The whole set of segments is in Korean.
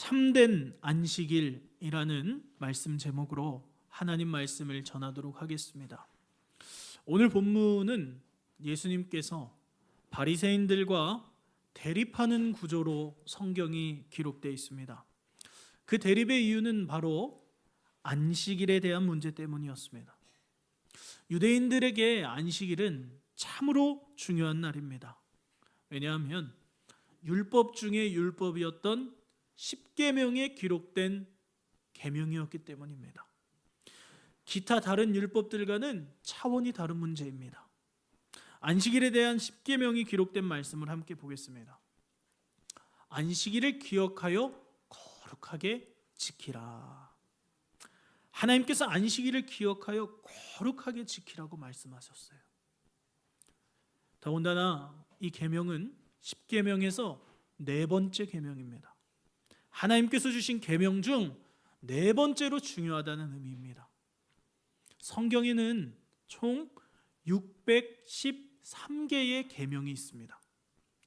참된 안식일이라는 말씀 제목으로 하나님 말씀을 전하도록 하겠습니다. 오늘 본문은 예수님께서 바리새인들과 대립하는 구조로 성경이 기록되어 있습니다. 그 대립의 이유는 바로 안식일에 대한 문제 때문이었습니다. 유대인들에게 안식일은 참으로 중요한 날입니다. 왜냐하면 율법 중에 율법이었던 십계명에 기록된 계명이었기 때문입니다. 기타 다른 율법들과는 차원이 다른 문제입니다. 안식일에 대한 십계명이 기록된 말씀을 함께 보겠습니다. 안식일을 기억하여 거룩하게 지키라. 하나님께서 안식일을 기억하여 거룩하게 지키라고 말씀하셨어요. 더군다나 이 계명은 십계명에서 네 번째 계명입니다. 하나님께서 주신 계명 중 네 번째로 중요하다는 의미입니다. 성경에는 총 613개의 계명이 있습니다.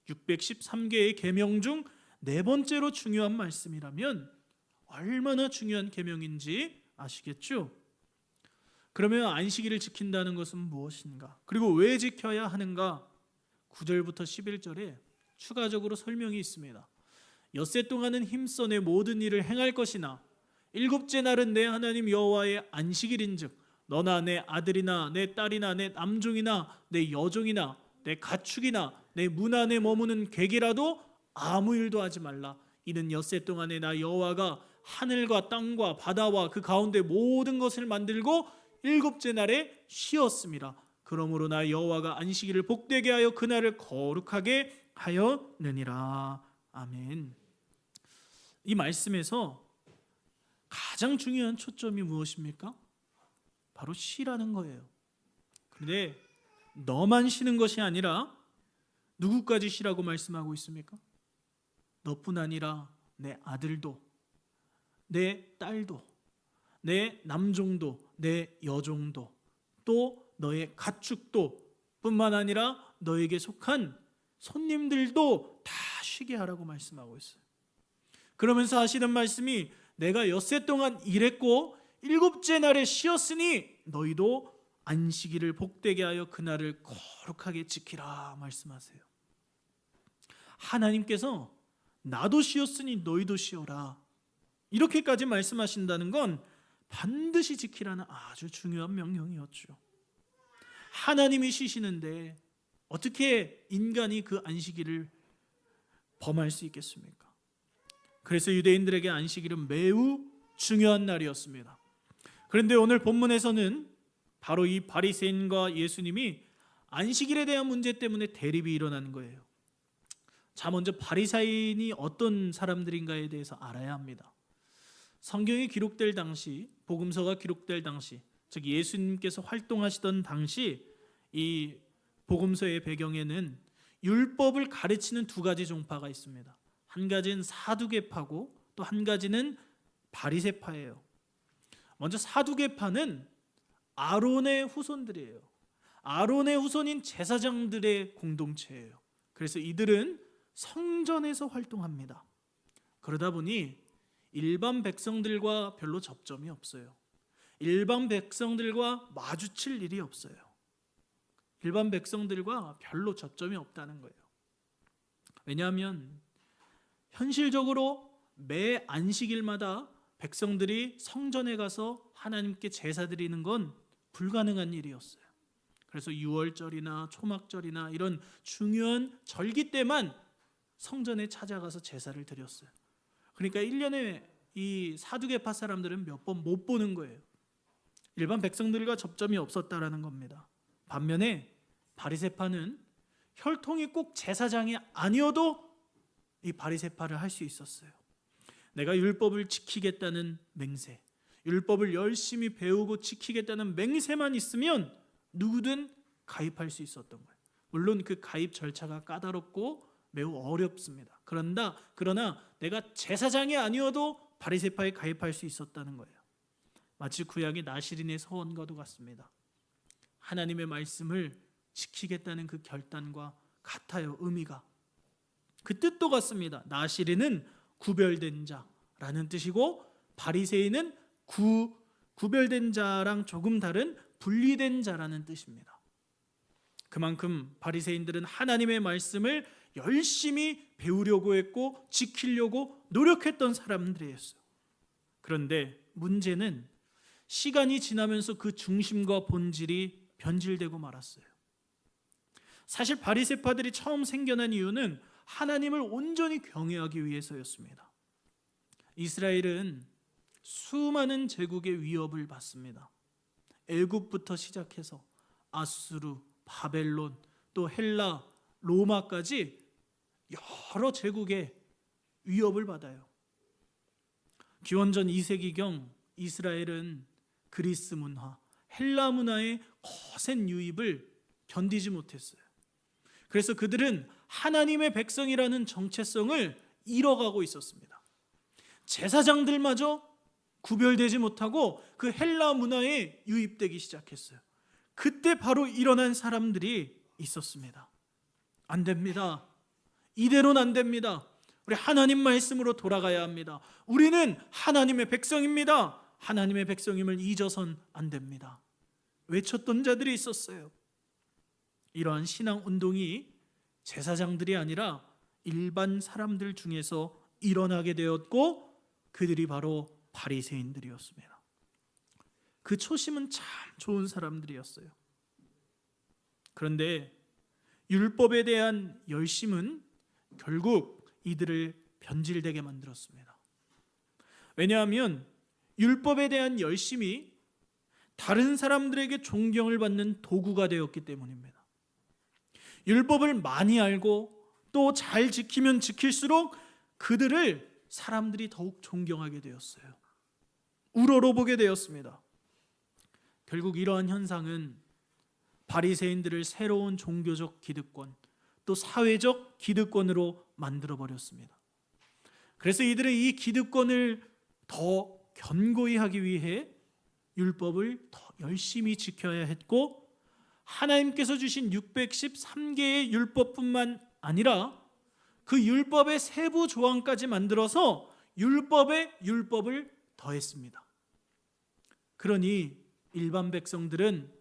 613개의 계명 중 네 번째로 중요한 말씀이라면 얼마나 중요한 계명인지 아시겠죠? 그러면 안식일을 지킨다는 것은 무엇인가? 그리고 왜 지켜야 하는가? 9절부터 11절에 추가적으로 설명이 있습니다. 엿새 동안은 힘써 내 모든 일을 행할 것이나 일곱째 날은 내 하나님 여호와의 안식일인즉 너나 내 아들이나 내 딸이나 내 남종이나 내 여종이나 내 가축이나 내 문 안에 머무는 객이라도 아무 일도 하지 말라. 이는 엿새 동안에 나 여호와가 하늘과 땅과 바다와 그 가운데 모든 것을 만들고 일곱째 날에 쉬었습니다. 그러므로 나 여호와가 안식일을 복되게 하여 그날을 거룩하게 하였느니라. 아멘. 이 말씀에서 가장 중요한 초점이 무엇입니까? 바로 쉬라는 거예요. 그런데 너만 쉬는 것이 아니라 누구까지 쉬라고 말씀하고 있습니까? 너뿐 아니라 내 아들도, 내 딸도, 내 남종도, 내 여종도, 또 너의 가축도 뿐만 아니라 너에게 속한 손님들도 다 쉬게 하라고 말씀하고 있어요. 그러면서 하시는 말씀이 내가 엿새 동안 일했고 일곱째 날에 쉬었으니 너희도 안식일을 복되게 하여 그날을 거룩하게 지키라 말씀하세요. 하나님께서 나도 쉬었으니 너희도 쉬어라 이렇게까지 말씀하신다는 건 반드시 지키라는 아주 중요한 명령이었죠. 하나님이 쉬시는데 어떻게 인간이 그 안식일을 범할 수 있겠습니까? 그래서 유대인들에게 안식일은 매우 중요한 날이었습니다. 그런데 오늘 본문에서는 바로 이 바리새인과 예수님이 안식일에 대한 문제 때문에 대립이 일어나는 거예요. 자, 먼저 바리새인이 어떤 사람들인가에 대해서 알아야 합니다. 성경이 기록될 당시, 복음서가 기록될 당시, 즉 예수님께서 활동하시던 당시 이 복음서의 배경에는 율법을 가르치는 두 가지 종파가 있습니다. 한 가지는 사두개파고 또 한 가지는 바리새파예요. 먼저 사두개파는 아론의 후손들이에요. 아론의 후손인 제사장들의 공동체예요. 그래서 이들은 성전에서 활동합니다. 그러다 보니 일반 백성들과 별로 접점이 없어요. 일반 백성들과 마주칠 일이 없어요. 일반 백성들과 별로 접점이 없다는 거예요. 왜냐하면 현실적으로 매 안식일마다 백성들이 성전에 가서 하나님께 제사 드리는 건 불가능한 일이었어요. 그래서 유월절이나 초막절이나 이런 중요한 절기 때만 성전에 찾아가서 제사를 드렸어요. 그러니까 1년에 이 사두개파 사람들은 몇 번 못 보는 거예요. 일반 백성들과 접점이 없었다라는 겁니다. 반면에 바리새파는 혈통이 꼭 제사장이 아니어도 이 바리새파를 할 수 있었어요. 내가 율법을 지키겠다는 맹세, 율법을 열심히 배우고 지키겠다는 맹세만 있으면 누구든 가입할 수 있었던 거예요. 물론 그 가입 절차가 까다롭고 매우 어렵습니다. 그러나 내가 제사장이 아니어도 바리새파에 가입할 수 있었다는 거예요. 마치 구약의 나시린의 서원과도 같습니다. 하나님의 말씀을 지키겠다는 그 결단과 같아요. 의미가 그 뜻도 같습니다. 나시린은 구별된 자, 자라는 뜻이고, 바리새인은 구별된 자랑 조금 다른 분리된 자라는 뜻입니다. 그만큼 바리새인들은 하나님의 말씀을 열심히 배우려고 했고 지키려고 노력했던 사람들이었어요. 그런데 문제는 시간이 지나면서 그 중심과 본질이 변질되고 말았어요. 사실 바리새파들이 처음 생겨난 이유는 하나님을 온전히 경외하기 위해서였습니다. 이스라엘은 수많은 제국의 위협을 받습니다. 애굽부터 시작해서 아수르, 바벨론, 또 헬라, 로마까지 여러 제국의 위협을 받아요. 기원전 2세기경 이스라엘은 그리스 문화, 헬라 문화의 거센 유입을 견디지 못했어요. 그래서 그들은 하나님의 백성이라는 정체성을 잃어가고 있었습니다. 제사장들마저 구별되지 못하고 그 헬라 문화에 유입되기 시작했어요. 그때 바로 일어난 사람들이 있었습니다. 안 됩니다. 이대로는 안 됩니다. 우리 하나님 말씀으로 돌아가야 합니다. 우리는 하나님의 백성입니다. 하나님의 백성임을 잊어선 안 됩니다. 외쳤던 자들이 있었어요. 이러한 신앙 운동이 제사장들이 아니라 일반 사람들 중에서 일어나게 되었고, 그들이 바로 바리새인들이었습니다. 그 초심은 참 좋은 사람들이었어요. 그런데 율법에 대한 열심은 결국 이들을 변질되게 만들었습니다. 왜냐하면 율법에 대한 열심이 다른 사람들에게 존경을 받는 도구가 되었기 때문입니다. 율법을 많이 알고 또 잘 지키면 지킬수록 그들을 사람들이 더욱 존경하게 되었어요. 우러러보게 되었습니다. 결국 이러한 현상은 바리새인들을 새로운 종교적 기득권, 또 사회적 기득권으로 만들어 버렸습니다. 그래서 이들은 이 기득권을 더 견고히 하기 위해 율법을 더 열심히 지켜야 했고, 하나님께서 주신 613개의 율법뿐만 아니라 그 율법의 세부 조항까지 만들어서 율법에 율법을 더했습니다. 그러니 일반 백성들은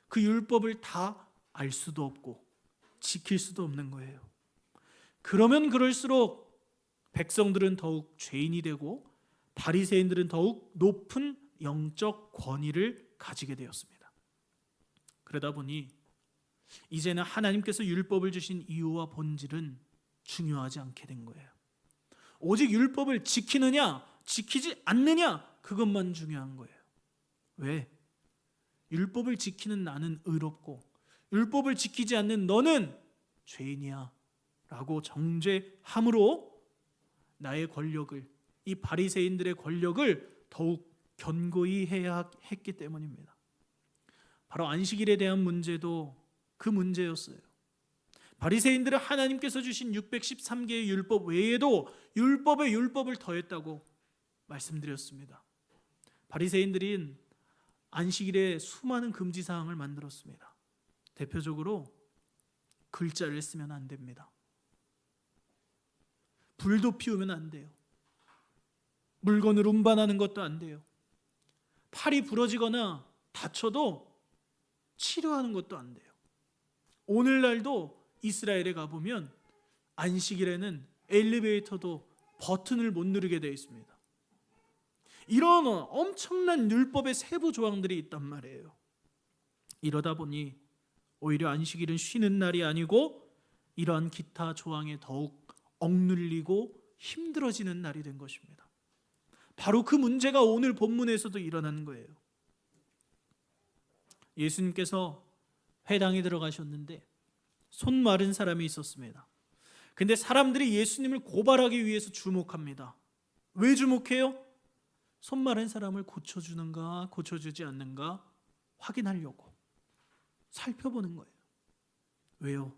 그 율법을 다 알 수도 없고 지킬 수도 없는 거예요. 그러면 그럴수록 백성들은 더욱 죄인이 되고 바리새인들은 더욱 높은 영적 권위를 가지게 되었습니다. 그러다 보니 이제는 하나님께서 율법을 주신 이유와 본질은 중요하지 않게 된 거예요. 오직 율법을 지키느냐 지키지 않느냐, 그것만 중요한 거예요. 왜? 율법을 지키는 나는 의롭고 율법을 지키지 않는 너는 죄인이야 라고 정죄함으로 나의 권력을, 이 바리새인들의 권력을 더욱 견고히 해야 했기 때문입니다. 바로 안식일에 대한 문제도 그 문제였어요. 바리새인들은 하나님께서 주신 613개의 율법 외에도 율법에 율법을 더했다고 말씀드렸습니다. 바리새인들은 안식일에 수많은 금지 사항을 만들었습니다. 대표적으로 글자를 쓰면 안 됩니다. 불도 피우면 안 돼요. 물건을 운반하는 것도 안 돼요. 팔이 부러지거나 다쳐도 치료하는 것도 안 돼요. 오늘날도 이스라엘에 가보면 안식일에는 엘리베이터도 버튼을 못 누르게 되어 있습니다. 이런 엄청난 율법의 세부 조항들이 있단 말이에요. 이러다 보니 오히려 안식일은 쉬는 날이 아니고 이러한 기타 조항에 더욱 억눌리고 힘들어지는 날이 된 것입니다. 바로 그 문제가 오늘 본문에서도 일어나는 거예요. 예수님께서 회당에 들어가셨는데 손 마른 사람이 있었습니다. 근데 사람들이 예수님을 고발하기 위해서 주목합니다. 왜 주목해요? 손 마른 사람을 고쳐주는가 고쳐주지 않는가 확인하려고 살펴보는 거예요. 왜요?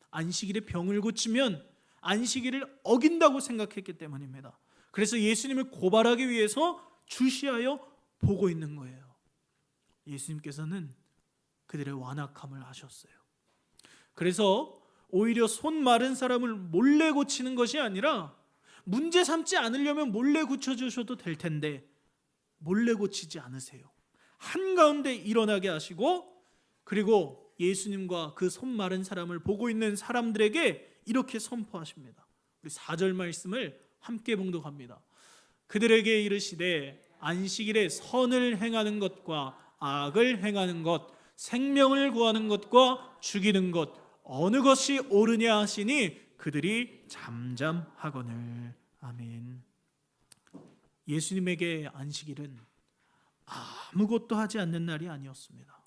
안식일에 병을 고치면 안식일을 어긴다고 생각했기 때문입니다. 그래서 예수님을 고발하기 위해서 주시하여 보고 있는 거예요. 예수님께서는 그들의 완악함을 아셨어요. 그래서 오히려 손 마른 사람을 몰래 고치는 것이 아니라 문제 삼지 않으려면 몰래 고쳐주셔도 될 텐데 몰래 고치지 않으세요. 한가운데 일어나게 하시고, 그리고 예수님과 그 손 마른 사람을 보고 있는 사람들에게 이렇게 선포하십니다. 우리 4절 말씀을 함께 봉독합니다. 그들에게 이르시되 안식일에 선을 행하는 것과 악을 행하는 것, 생명을 구하는 것과 죽이는 것, 어느 것이 옳으냐 하시니 그들이 잠잠하거늘. 아멘. 예수님에게 안식일은 아무것도 하지 않는 날이 아니었습니다.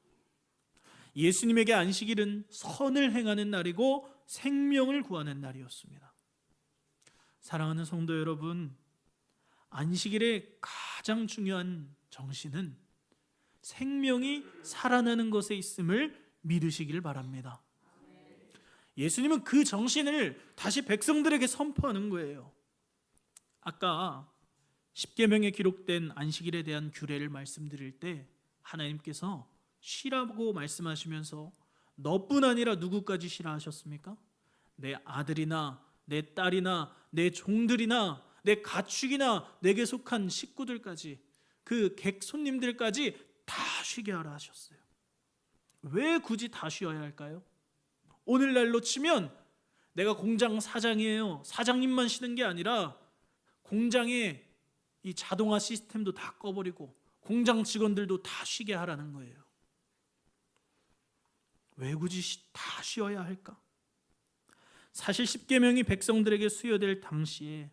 예수님에게 안식일은 선을 행하는 날이고 생명을 구하는 날이었습니다. 사랑하는 성도 여러분, 안식일의 가장 중요한 정신은 생명이 살아나는 것에 있음을 믿으시길 바랍니다. 예수님은 그 정신을 다시 백성들에게 선포하는 거예요. 아까 십계명에 기록된 안식일에 대한 규례를 말씀드릴 때 하나님께서 쉬라고 말씀하시면서 너뿐 아니라 누구까지 쉬라 하셨습니까? 내 아들이나 내 딸이나 내 종들이나 내 가축이나 내게 속한 식구들까지, 그 객 손님들까지 다 쉬게 하라 하셨어요. 왜 굳이 다 쉬어야 할까요? 오늘날로 치면 내가 공장 사장이에요. 사장님만 쉬는 게 아니라 공장에 이 자동화 시스템도 다 꺼버리고 공장 직원들도 다 쉬게 하라는 거예요. 왜 굳이 다 쉬어야 할까? 사실 십계명이 백성들에게 수여될 당시에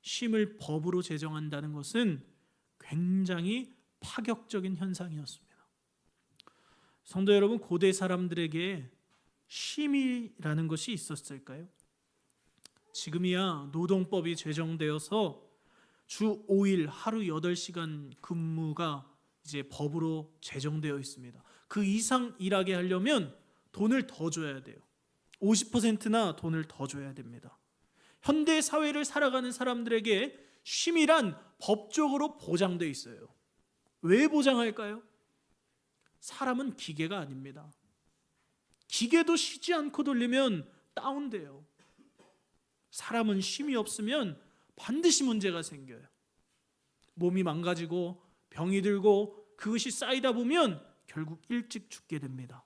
쉼을 법으로 제정한다는 것은 굉장히 파격적인 현상이었습니다. 성도 여러분, 고대 사람들에게 쉼이라는 것이 있었을까요? 지금이야 노동법이 제정되어서 주 5일 하루 8시간 근무가 이제 법으로 제정되어 있습니다. 그 이상 일하게 하려면 돈을 더 줘야 돼요. 50%나 돈을 더 줘야 됩니다. 현대 사회를 살아가는 사람들에게 쉼이란 법적으로 보장되어 있어요. 왜 보장할까요? 사람은 기계가 아닙니다. 기계도 쉬지 않고 돌리면 다운돼요. 사람은 쉼이 없으면 반드시 문제가 생겨요. 몸이 망가지고 병이 들고 그것이 쌓이다 보면 결국 일찍 죽게 됩니다.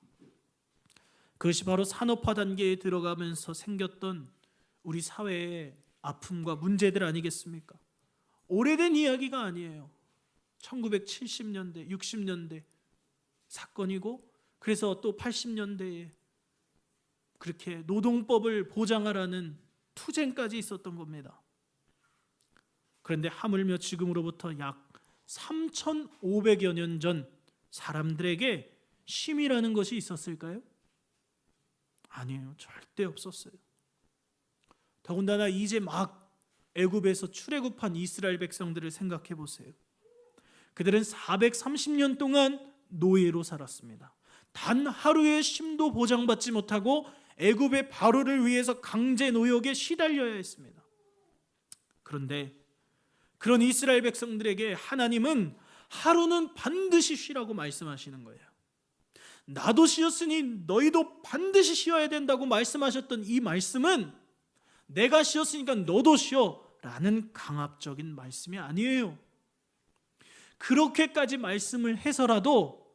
그것이 바로 산업화 단계에 들어가면서 생겼던 우리 사회의 아픔과 문제들 아니겠습니까? 오래된 이야기가 아니에요. 1970년대, 60년대 사건이고, 그래서 또 80년대에 그렇게 노동법을 보장하라는 투쟁까지 있었던 겁니다. 그런데 하물며 지금으로부터 약 3,500여 년 전 사람들에게 쉼이라는 것이 있었을까요? 아니에요. 절대 없었어요. 더군다나 이제 막 애굽에서 출애굽한 이스라엘 백성들을 생각해 보세요. 그들은 430년 동안 노예로 살았습니다. 단 하루의 쉼도 보장받지 못하고 애굽의 바로를 위해서 강제 노역에 시달려야 했습니다. 그런데 그런 이스라엘 백성들에게 하나님은 하루는 반드시 쉬라고 말씀하시는 거예요. 나도 쉬었으니 너희도 반드시 쉬어야 된다고 말씀하셨던 이 말씀은 내가 쉬었으니까 너도 쉬어 라는 강압적인 말씀이 아니에요. 그렇게까지 말씀을 해서라도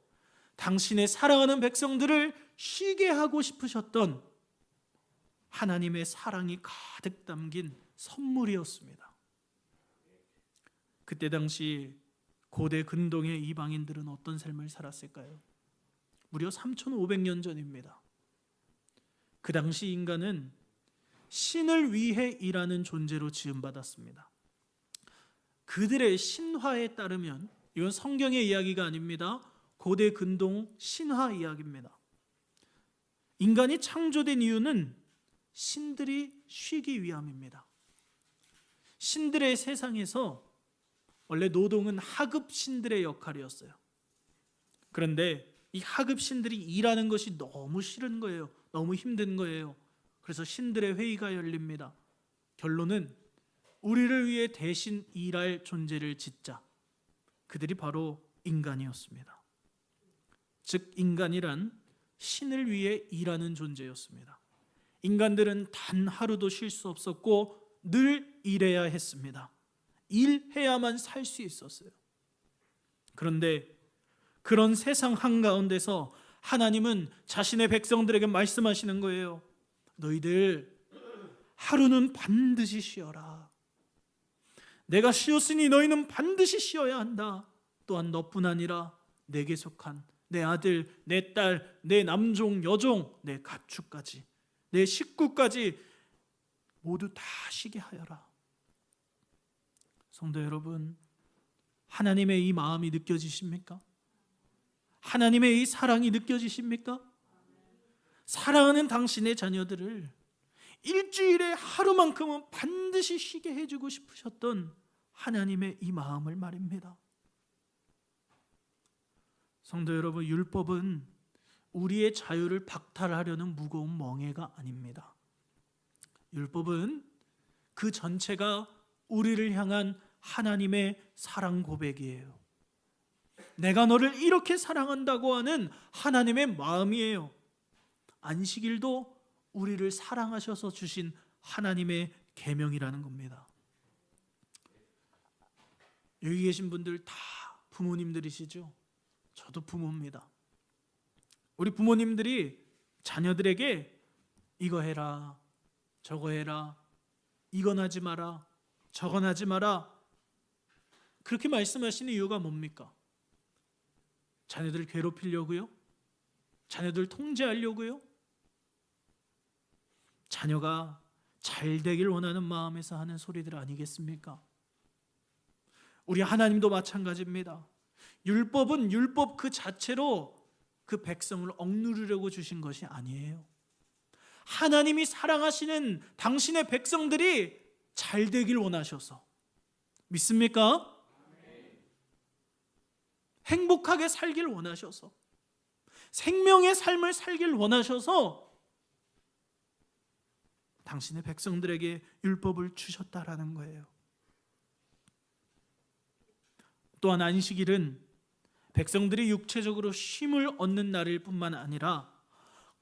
당신의 사랑하는 백성들을 쉬게 하고 싶으셨던 하나님의 사랑이 가득 담긴 선물이었습니다. 그때 당시 고대 근동의 이방인들은 어떤 삶을 살았을까요? 무려 3,500년 전입니다. 그 당시 인간은 신을 위해 일하는 존재로 지음받았습니다. 그들의 신화에 따르면, 이건 성경의 이야기가 아닙니다. 고대 근동 신화 이야기입니다. 인간이 창조된 이유는 신들이 쉬기 위함입니다. 신들의 세상에서 원래 노동은 하급 신들의 역할이었어요. 그런데 이 하급 신들이 일하는 것이 너무 싫은 거예요. 너무 힘든 거예요. 그래서 신들의 회의가 열립니다. 결론은 우리를 위해 대신 일할 존재를 짓자. 그들이 바로 인간이었습니다. 즉 인간이란 신을 위해 일하는 존재였습니다. 인간들은 단 하루도 쉴 수 없었고 늘 일해야 했습니다. 일해야만 살 수 있었어요. 그런데 그런 세상 한가운데서 하나님은 자신의 백성들에게 말씀하시는 거예요. 너희들 하루는 반드시 쉬어라. 내가 쉬었으니 너희는 반드시 쉬어야 한다. 또한 너뿐 아니라 내게 속한 내 아들, 내 딸, 내 남종, 여종, 내 가축까지, 내 식구까지 모두 다 쉬게 하여라. 성도 여러분, 하나님의 이 마음이 느껴지십니까? 하나님의 이 사랑이 느껴지십니까? 사랑하는 당신의 자녀들을 일주일에 하루만큼은 반드시 쉬게 해주고 싶으셨던 하나님의 이 마음을 말입니다. 성도 여러분, 율법은 우리의 자유를 박탈하려는 무거운 멍에가 아닙니다. 율법은 그 전체가 우리를 향한 하나님의 사랑 고백이에요. 내가 너를 이렇게 사랑한다고 하는 하나님의 마음이에요. 안식일도 우리를 사랑하셔서 주신 하나님의 계명이라는 겁니다. 여기 계신 분들 다 부모님들이시죠? 저도 부모입니다. 우리 부모님들이 자녀들에게 이거 해라, 저거 해라, 이건 하지 마라, 저건 하지 마라, 그렇게 말씀하시는 이유가 뭡니까? 자녀들 괴롭히려고요? 자녀들 통제하려고요? 자녀가 잘 되길 원하는 마음에서 하는 소리들 아니겠습니까? 우리 하나님도 마찬가지입니다. 율법은 율법 그 자체로 그 백성을 억누르려고 주신 것이 아니에요. 하나님이 사랑하시는 당신의 백성들이 잘 되길 원하셔서. 믿습니까? 행복하게 살길 원하셔서, 생명의 삶을 살길 원하셔서 당신의 백성들에게 율법을 주셨다라는 거예요. 또한 안식일은 백성들이 육체적으로 쉼을 얻는 날일 뿐만 아니라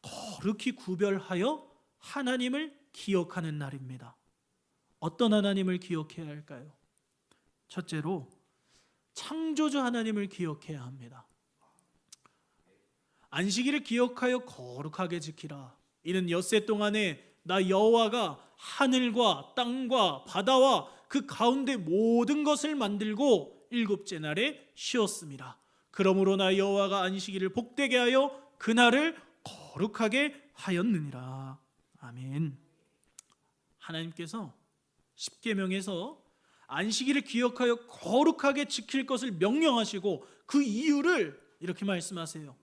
거룩히 구별하여 하나님을 기억하는 날입니다. 어떤 하나님을 기억해야 할까요? 첫째로 창조주 하나님을 기억해야 합니다. 안식일을 기억하여 거룩하게 지키라. 이는 엿새 동안에 나 여호와가 하늘과 땅과 바다와 그 가운데 모든 것을 만들고 일곱째 날에 쉬었습니다. 그러므로 나 여호와가 안식일을 복되게 하여 그날을 거룩하게 하였느니라. 아멘. 하나님께서 십계명에서 안식일을 기억하여 거룩하게 지킬 것을 명령하시고 그 이유를 이렇게 말씀하세요.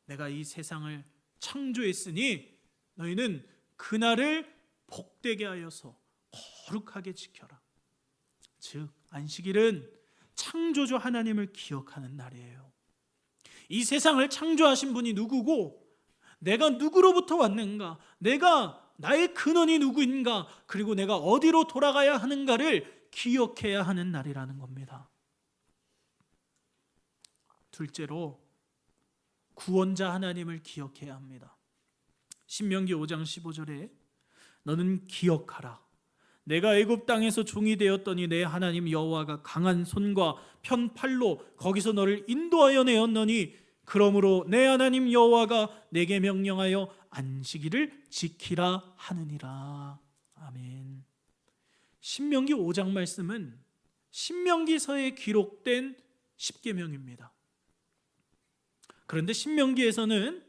내가 이 세상을 창조했으니 너희는 그날을 복되게 하여서 거룩하게 지켜라. 즉 안식일은 창조주 하나님을 기억하는 날이에요. 이 세상을 창조하신 분이 누구고 내가 누구로부터 왔는가, 내가 나의 근원이 누구인가, 그리고 내가 어디로 돌아가야 하는가를 기억해야 하는 날이라는 겁니다. 둘째로 구원자 하나님을 기억해야 합니다. 신명기 5장 15절에 너는 기억하라. 내가 애굽 땅에서 종이 되었더니 내 하나님 여호와가 강한 손과 편 팔로 거기서 너를 인도하여 내었노니 그러므로 내 하나님 여호와가 내게 명령하여 안식일을 지키라 하느니라. 아멘. 신명기 5장 말씀은 신명기서에 기록된 십계명입니다. 그런데 신명기에서는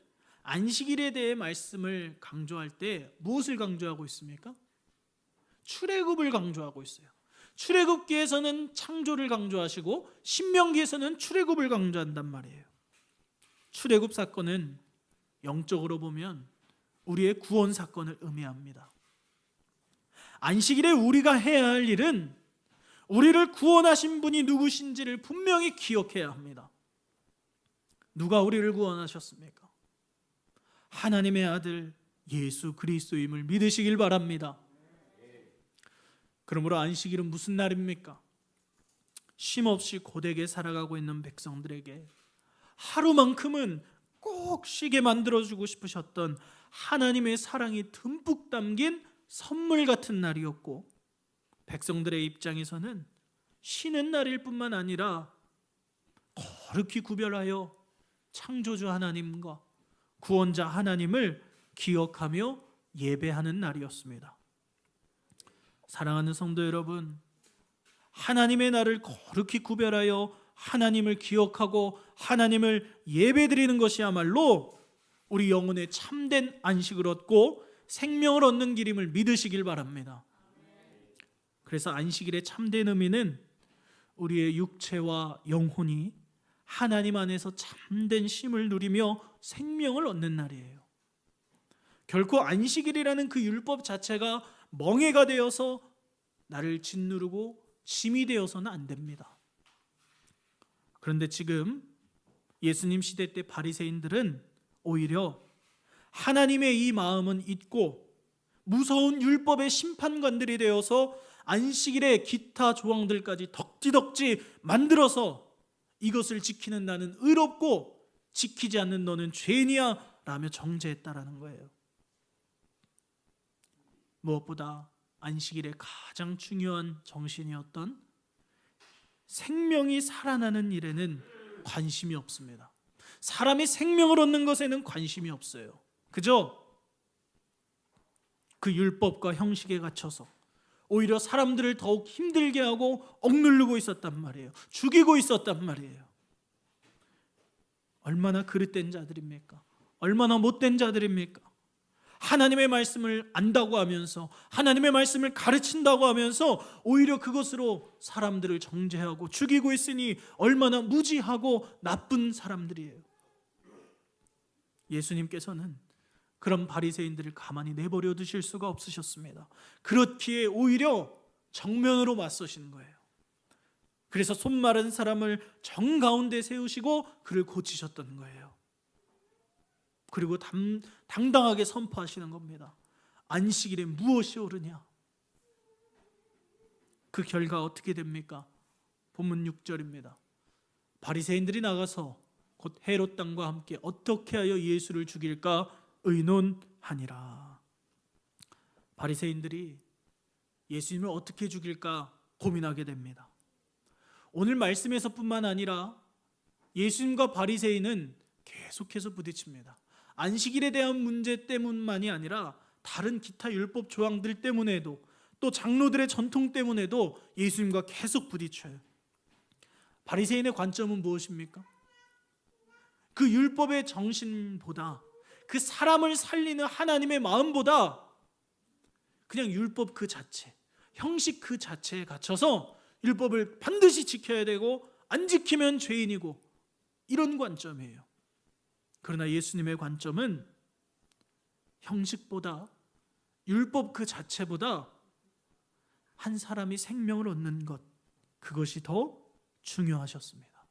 안식일에 대해 말씀을 강조할 때 무엇을 강조하고 있습니까? 출애굽을 강조하고 있어요. 출애굽기에서는 창조를 강조하시고 신명기에서는 출애굽을 강조한단 말이에요. 출애굽 사건은 영적으로 보면 우리의 구원 사건을 의미합니다. 안식일에 우리가 해야 할 일은 우리를 구원하신 분이 누구신지를 분명히 기억해야 합니다. 누가 우리를 구원하셨습니까? 하나님의 아들 예수 그리스도임을 믿으시길 바랍니다. 그러므로 안식일은 무슨 날입니까? 쉼없이 고되게 살아가고 있는 백성들에게 하루만큼은 꼭 쉬게 만들어주고 싶으셨던 하나님의 사랑이 듬뿍 담긴 선물 같은 날이었고, 백성들의 입장에서는 쉬는 날일 뿐만 아니라 거룩히 구별하여 창조주 하나님과 구원자 하나님을 기억하며 예배하는 날이었습니다. 사랑하는 성도 여러분, 하나님의 날을 거룩히 구별하여 하나님을 기억하고 하나님을 예배드리는 것이야말로 우리 영혼의 참된 안식을 얻고 생명을 얻는 길임을 믿으시길 바랍니다. 그래서 안식일의 참된 의미는 우리의 육체와 영혼이 하나님 안에서 참된 쉼을 누리며 생명을 얻는 날이에요. 결코 안식일이라는 그 율법 자체가 멍해가 되어서 나를 짓누르고 짐이 되어서는 안 됩니다. 그런데 지금 예수님 시대 때 바리새인들은 오히려 하나님의 이 마음은 잊고 무서운 율법의 심판관들이 되어서 안식일의 기타 조항들까지 덕지덕지 만들어서 이것을 지키는 나는 의롭고 지키지 않는 너는 죄인이야 라며 정죄했다라는 거예요. 무엇보다 안식일의 가장 중요한 정신이었던 생명이 살아나는 일에는 관심이 없습니다. 사람이 생명을 얻는 것에는 관심이 없어요. 그죠? 그 율법과 형식에 갇혀서 오히려 사람들을 더욱 힘들게 하고 억누르고 있었단 말이에요. 죽이고 있었단 말이에요. 얼마나 그릇된 자들입니까? 얼마나 못된 자들입니까? 하나님의 말씀을 안다고 하면서 하나님의 말씀을 가르친다고 하면서 오히려 그것으로 사람들을 정죄하고 죽이고 있으니 얼마나 무지하고 나쁜 사람들이에요. 예수님께서는 그런 바리새인들을 가만히 내버려 두실 수가 없으셨습니다. 그렇기에 오히려 정면으로 맞서시는 거예요. 그래서 손 마른 사람을 정가운데 세우시고 그를 고치셨던 거예요. 그리고 당당하게 선포하시는 겁니다. 안식일에 무엇이 옳으냐? 그 결과 어떻게 됩니까? 본문 6절입니다. 바리새인들이 나가서 곧 헤롯 당과 함께 어떻게 하여 예수를 죽일까 의논하니라. 바리새인들이 예수님을 어떻게 죽일까 고민하게 됩니다. 오늘 말씀에서뿐만 아니라 예수님과 바리새인은 계속해서 부딪힙니다. 안식일에 대한 문제 때문만이 아니라 다른 기타 율법 조항들 때문에도 또 장로들의 전통 때문에도 예수님과 계속 부딪혀요. 바리새인의 관점은 무엇입니까? 그 율법의 정신보다 그 사람을 살리는 하나님의 마음보다 그냥 율법 그 자체, 형식 그 자체에 갇혀서 율법을 반드시 지켜야 되고 안 지키면 죄인이고 이런 관점이에요. 그러나 예수님의 관점은 형식보다 율법 그 자체보다 한 사람이 생명을 얻는 것, 그것이 더 중요하셨습니다.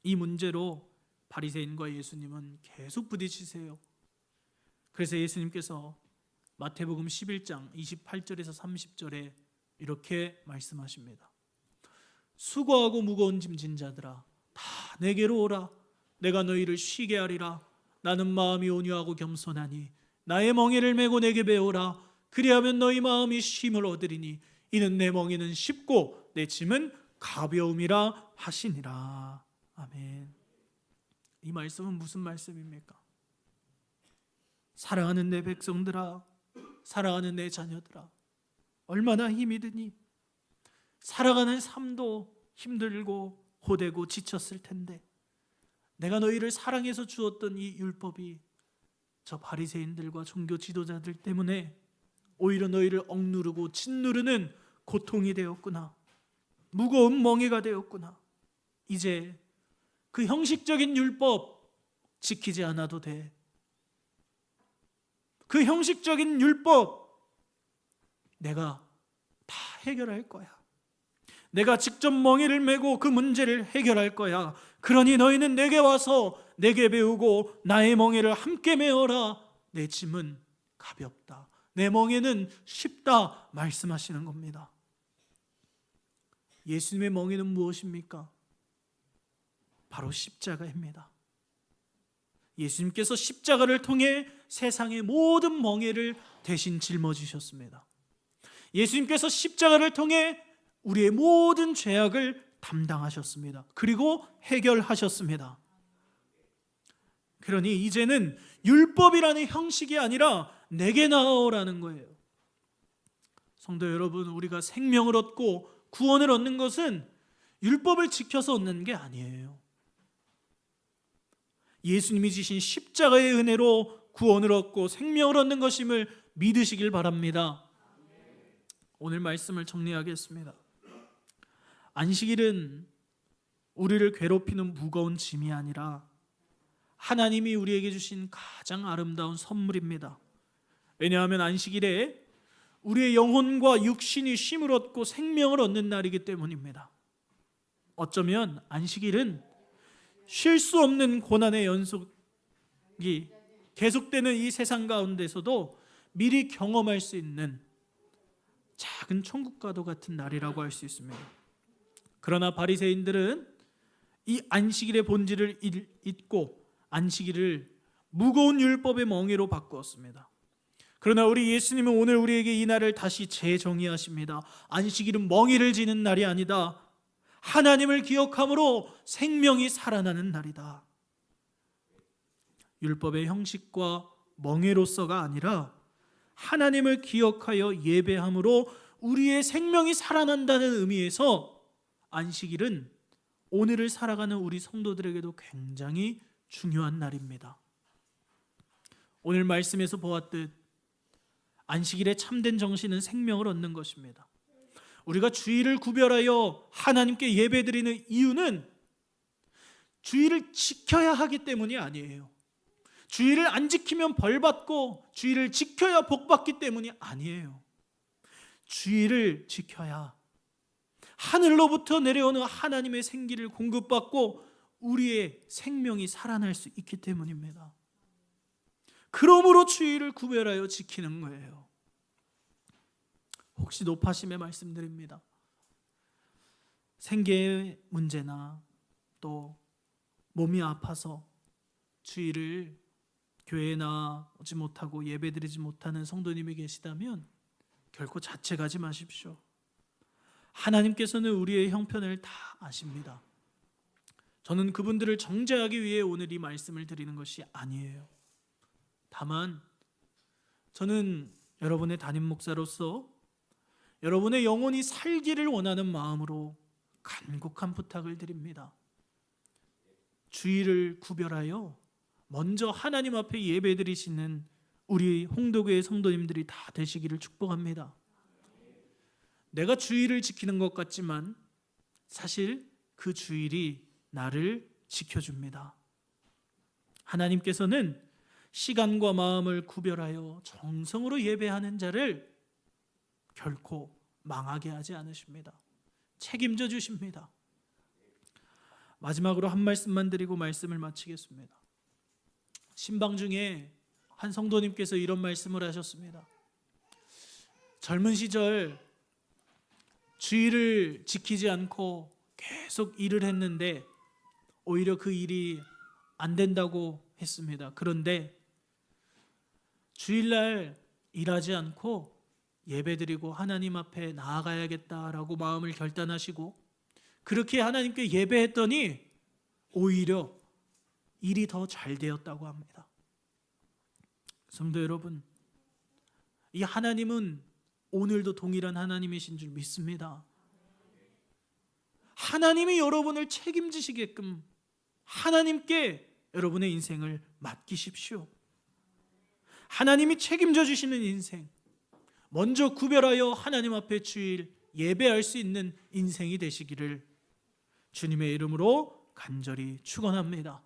이 문제로 바리새인과 예수님은 계속 부딪히세요. 그래서 예수님께서 마태복음 11장 28절에서 30절에 이렇게 말씀하십니다. 수고하고 무거운 짐진 자들아 다 내게로 오라. 내가 너희를 쉬게 하리라. 나는 마음이 온유하고 겸손하니 나의 멍에를 메고 내게 배우라. 그리하면 너희 마음이 쉼을 얻으리니 이는 내 멍에는 쉽고 내 짐은 가벼움이라 하시니라. 아멘. 이 말씀은 무슨 말씀입니까? 사랑하는 내 백성들아, 사랑하는 내 자녀들아, 얼마나 힘이 드니 살아가는 삶도 힘들고 고되고 지쳤을 텐데 내가 너희를 사랑해서 주었던 이 율법이 저 바리새인들과 종교 지도자들 때문에 오히려 너희를 억누르고 짓누르는 고통이 되었구나. 무거운 멍에가 되었구나. 이제 그 형식적인 율법 지키지 않아도 돼. 그 형식적인 율법 내가 다 해결할 거야. 내가 직접 멍에를 메고 그 문제를 해결할 거야. 그러니 너희는 내게 와서 내게 배우고 나의 멍에를 함께 메어라. 내 짐은 가볍다. 내 멍에는 쉽다 말씀하시는 겁니다. 예수님의 멍에는 무엇입니까? 바로 십자가입니다. 예수님께서 십자가를 통해 세상의 모든 멍에를 대신 짊어지셨습니다. 예수님께서 십자가를 통해 우리의 모든 죄악을 담당하셨습니다. 그리고 해결하셨습니다. 그러니 이제는 율법이라는 형식이 아니라 내게 나아오라는 거예요. 성도 여러분, 우리가 생명을 얻고 구원을 얻는 것은 율법을 지켜서 얻는 게 아니에요. 예수님이 지신 십자가의 은혜로 구원을 얻고 생명을 얻는 것임을 믿으시길 바랍니다. 오늘 말씀을 정리하겠습니다. 안식일은 우리를 괴롭히는 무거운 짐이 아니라 하나님이 우리에게 주신 가장 아름다운 선물입니다. 왜냐하면 안식일에 우리의 영혼과 육신이 쉼을 얻고 생명을 얻는 날이기 때문입니다. 어쩌면 안식일은 쉴 수 없는 고난의 연속이 계속되는 이 세상 가운데서도 미리 경험할 수 있는 작은 천국과도 같은 날이라고 할 수 있습니다. 그러나 바리새인들은 이 안식일의 본질을 잊고 안식일을 무거운 율법의 멍에로 바꾸었습니다. 그러나 우리 예수님은 오늘 우리에게 이 날을 다시 재정의하십니다. 안식일은 멍에를 지는 날이 아니다. 하나님을 기억함으로 생명이 살아나는 날이다. 율법의 형식과 멍에로서가 아니라 하나님을 기억하여 예배함으로 우리의 생명이 살아난다는 의미에서 안식일은 오늘을 살아가는 우리 성도들에게도 굉장히 중요한 날입니다. 오늘 말씀에서 보았듯 안식일의 참된 정신은 생명을 얻는 것입니다. 우리가 주일을 구별하여 하나님께 예배드리는 이유는 주일을 지켜야 하기 때문이 아니에요. 주일을 안 지키면 벌받고 주일을 지켜야 복받기 때문이 아니에요. 주일을 지켜야 하늘로부터 내려오는 하나님의 생기를 공급받고 우리의 생명이 살아날 수 있기 때문입니다. 그러므로 주일을 구별하여 지키는 거예요. 혹시 높아심에 말씀드립니다. 생계의 문제나 또 몸이 아파서 주일을 교회에 나오지 못하고 예배드리지 못하는 성도님이 계시다면 결코 자책하지 마십시오. 하나님께서는 우리의 형편을 다 아십니다. 저는 그분들을 정죄하기 위해 오늘 이 말씀을 드리는 것이 아니에요. 다만 저는 여러분의 담임 목사로서 여러분의 영혼이 살기를 원하는 마음으로 간곡한 부탁을 드립니다. 주일을 구별하여 먼저 하나님 앞에 예배드리시는 우리 홍도교회 성도님들이 다 되시기를 축복합니다. 내가 주일을 지키는 것 같지만 사실 그 주일이 나를 지켜줍니다. 하나님께서는 시간과 마음을 구별하여 정성으로 예배하는 자를 결코 망하게 하지 않으십니다. 책임져 주십니다. 마지막으로 한 말씀만 드리고 말씀을 마치겠습니다. 신방 중에 한 성도님께서 이런 말씀을 하셨습니다. 젊은 시절 주일을 지키지 않고 계속 일을 했는데 오히려 그 일이 안 된다고 했습니다. 그런데 주일날 일하지 않고 예배드리고 하나님 앞에 나아가야겠다라고 마음을 결단하시고 그렇게 하나님께 예배했더니 오히려 일이 더 잘 되었다고 합니다. 성도 여러분, 이 하나님은 오늘도 동일한 하나님이신 줄 믿습니다. 하나님이 여러분을 책임지시게끔 하나님께 여러분의 인생을 맡기십시오. 하나님이 책임져 주시는 인생, 먼저 구별하여 하나님 앞에 주일 예배할 수 있는 인생이 되시기를 주님의 이름으로 간절히 축원합니다.